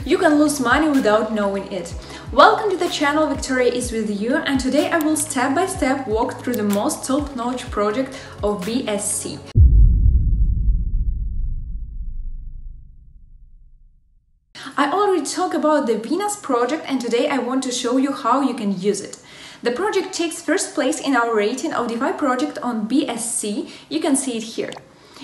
You can lose money without knowing it. Welcome to the channel, Viktoria is with you, and today I will step by step walk through the most top-notch project of BSC. I already talked about the Venus project, and today I want to show you how you can use it. The project takes first place in our rating of DeFi project on BSC. You can see it here.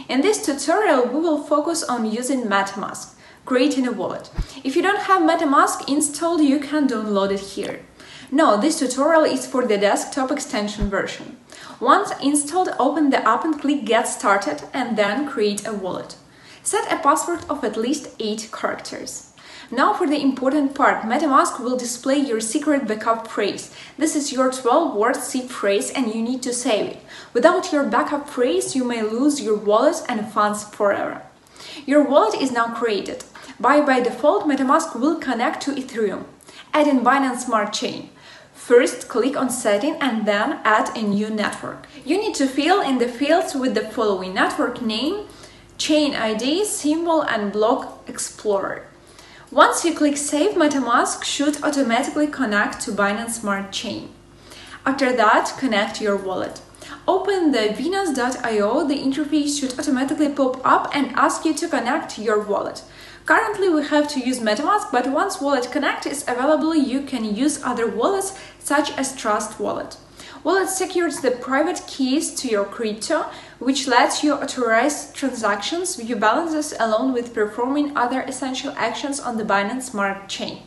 In this tutorial, we will focus on using MetaMask, creating a wallet. If you don't have MetaMask installed, you can download it here. No, this tutorial is for the desktop extension version. Once installed, open the app and click Get Started and then create a wallet. Set a password of at least 8 characters. Now for the important part, MetaMask will display your secret backup phrase. This is your 12-word seed phrase and you need to save it. Without your backup phrase, you may lose your wallet and funds forever. Your wallet is now created. By default, MetaMask will connect to Ethereum. Add in Binance Smart Chain. First, click on Setting and then add a new network. You need to fill in the fields with the following: network name, chain ID, symbol, and block explorer. Once you click Save, MetaMask should automatically connect to Binance Smart Chain. After that, connect your wallet. Open the Venus.io, the interface should automatically pop up and ask you to connect your wallet. Currently, we have to use MetaMask, but once Wallet Connect is available, you can use other wallets such as Trust Wallet. Wallet secures the private keys to your crypto, which lets you authorize transactions, view balances, along with performing other essential actions on the Binance Smart Chain.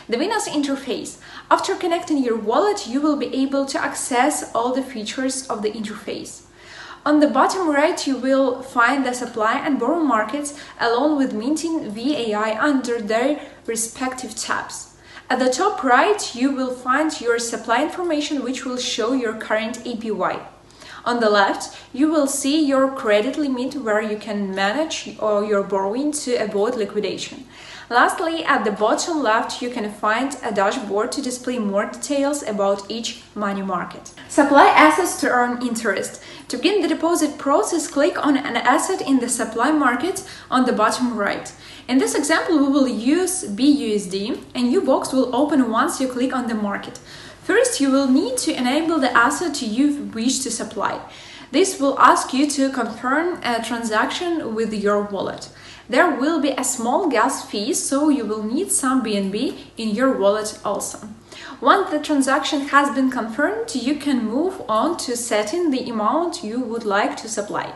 The Venus interface. After connecting your wallet, you will be able to access all the features of the interface. On the bottom right, you will find the supply and borrow markets along with minting VAI under their respective tabs. At the top right, you will find your supply information, which will show your current APY. On the left, you will see your credit limit where you can manage your borrowing to avoid liquidation. Lastly, at the bottom left, you can find a dashboard to display more details about each money market. Supply assets to earn interest. To begin the deposit process, click on an asset in the supply market on the bottom right. In this example, we will use BUSD. A new box will open once you click on the market. First, you will need to enable the asset you wish to supply. This will ask you to confirm a transaction with your wallet. There will be a small gas fee, so you will need some BNB in your wallet also. Once the transaction has been confirmed, you can move on to setting the amount you would like to supply.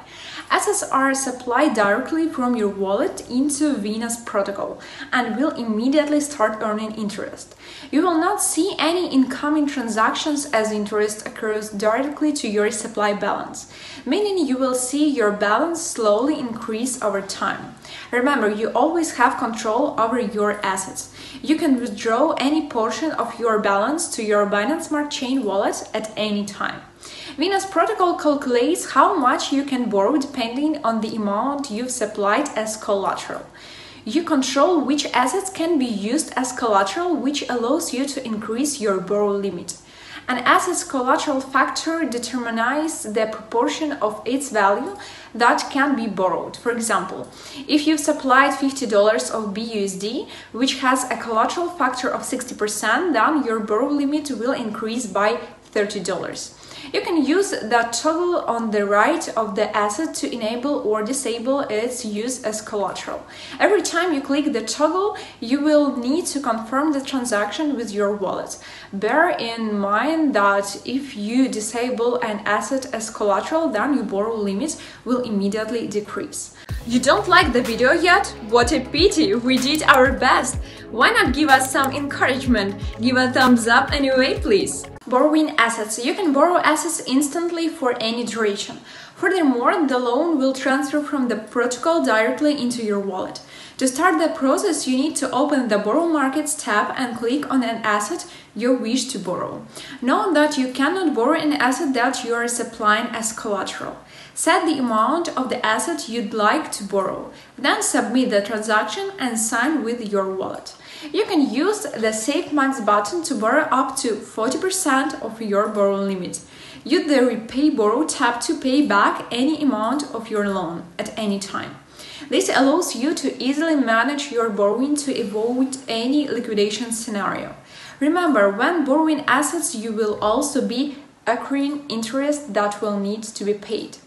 Assets are supplied directly from your wallet into Venus protocol and will immediately start earning interest. You will not see any incoming transactions as interest occurs directly to your supply balance, meaning you will see your balance slowly increase over time. Remember, you always have control over your assets. You can withdraw any portion of your balance to your Binance Smart Chain wallet at any time. Venus protocol calculates how much you can borrow depending on the amount you've supplied as collateral. You control which assets can be used as collateral, which allows you to increase your borrow limit. An asset's collateral factor determines the proportion of its value that can be borrowed. For example, if you've supplied $50 of BUSD, which has a collateral factor of 60%, then your borrow limit will increase by $30. You can use the toggle on the right of the asset to enable or disable its use as collateral. Every time you click the toggle, you will need to confirm the transaction with your wallet. Bear in mind that if you disable an asset as collateral, then your borrow limit will immediately decrease. You don't like the video yet? What a pity! We did our best! Why not give us some encouragement? Give a thumbs up anyway, please! Borrowing assets. You can borrow assets instantly for any duration. Furthermore, the loan will transfer from the protocol directly into your wallet. To start the process, you need to open the Borrow Markets tab and click on an asset you wish to borrow. Note that you cannot borrow an asset that you are supplying as collateral. Set the amount of the asset you'd like to borrow. Then submit the transaction and sign with your wallet. You can use the Save Max button to borrow up to 40% of your borrow limit. Use the Repay Borrow tab to pay back any amount of your loan at any time. This allows you to easily manage your borrowing to avoid any liquidation scenario. Remember, when borrowing assets, you will also be accruing interest that will need to be paid.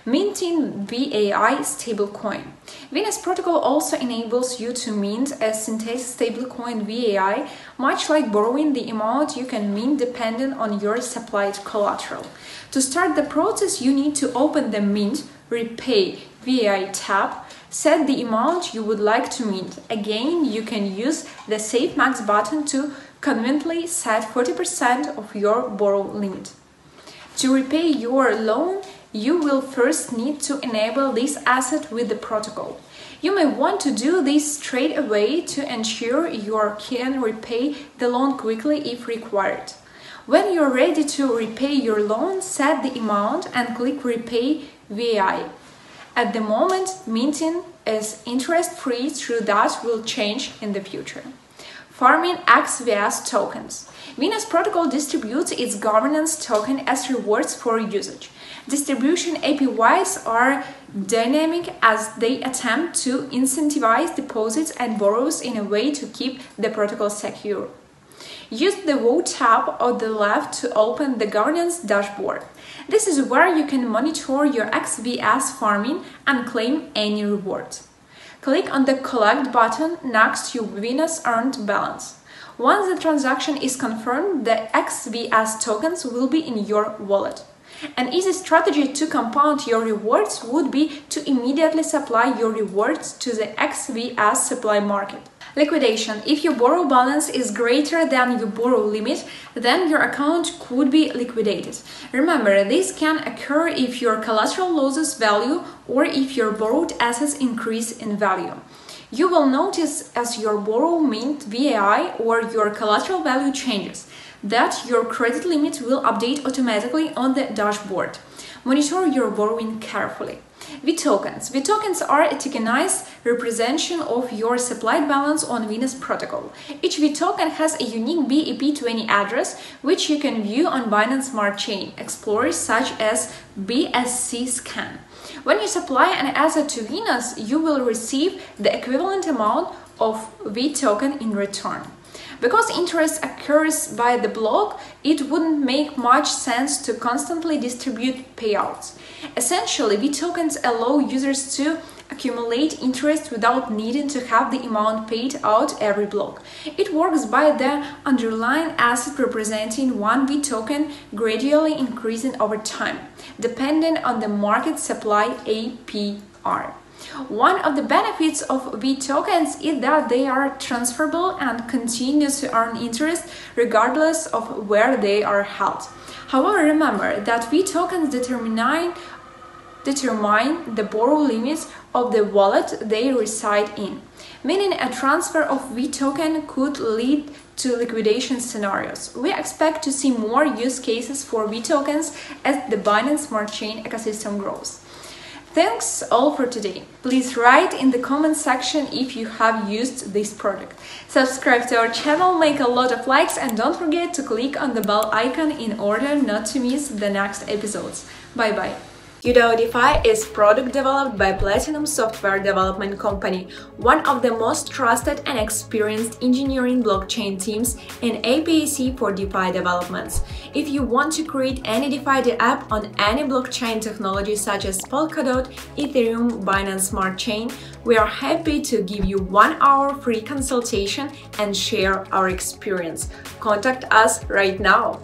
Minting VAI Stablecoin. Binance Protocol also enables you to mint a synthetic stablecoin VAI, much like borrowing. The amount you can mint depending on your supplied collateral. To start the process, you need to open the Mint Repay VAI tab, set the amount you would like to mint. Again, you can use the Save Max button to conveniently set 40% of your borrow limit. To repay your loan, you will first need to enable this asset with the protocol. You may want to do this straight away to ensure you can repay the loan quickly if required. When you're ready to repay your loan, set the amount and click Repay VAI. At the moment, minting is interest-free, so that will change in the future. Farming XVS tokens. Binance Protocol distributes its governance token as rewards for usage. Distribution APYs are dynamic as they attempt to incentivize deposits and borrows in a way to keep the protocol secure. Use the Vote tab on the left to open the governance dashboard. This is where you can monitor your XVS farming and claim any rewards. Click on the Collect button next to Binance Earned Balance. Once the transaction is confirmed, the XVS tokens will be in your wallet. An easy strategy to compound your rewards would be to immediately supply your rewards to the XVS supply market. Liquidation. If your borrow balance is greater than your borrow limit, then your account could be liquidated. Remember, this can occur if your collateral loses value or if your borrowed assets increase in value. You will notice as your borrow mint VAI or your collateral value changes that your credit limit will update automatically on the dashboard. Monitor your borrowing carefully. VTokens. VTokens are a tokenized representation of your supplied balance on Binance Protocol. Each VToken has a unique BEP20 address, which you can view on Binance Smart Chain explorers such as BSC Scan. When you supply an asset to Binance, you will receive the equivalent amount of VToken in return. Because interest occurs by the block, it wouldn't make much sense to constantly distribute payouts. Essentially, VTokens allow users to accumulate interest without needing to have the amount paid out every block. It works by the underlying asset representing one VToken gradually increasing over time, depending on the market supply APR. One of the benefits of VTokens is that they are transferable and continue to earn interest regardless of where they are held. However, remember that VTokens determine the borrow limits of the wallet they reside in, meaning a transfer of VToken could lead to liquidation scenarios. We expect to see more use cases for VTokens as the Binance Smart Chain ecosystem grows. Thanks all for today. Please write in the comment section if you have used this product. Subscribe to our channel, make a lot of likes, and don't forget to click on the bell icon in order not to miss the next episodes. Bye bye. QDAO DeFi is product developed by Platinum Software Development Company, one of the most trusted and experienced engineering blockchain teams in APAC for DeFi developments. If you want to create any DeFi app on any blockchain technology such as Polkadot, Ethereum, Binance Smart Chain, we are happy to give you 1 hour free consultation and share our experience. Contact us right now.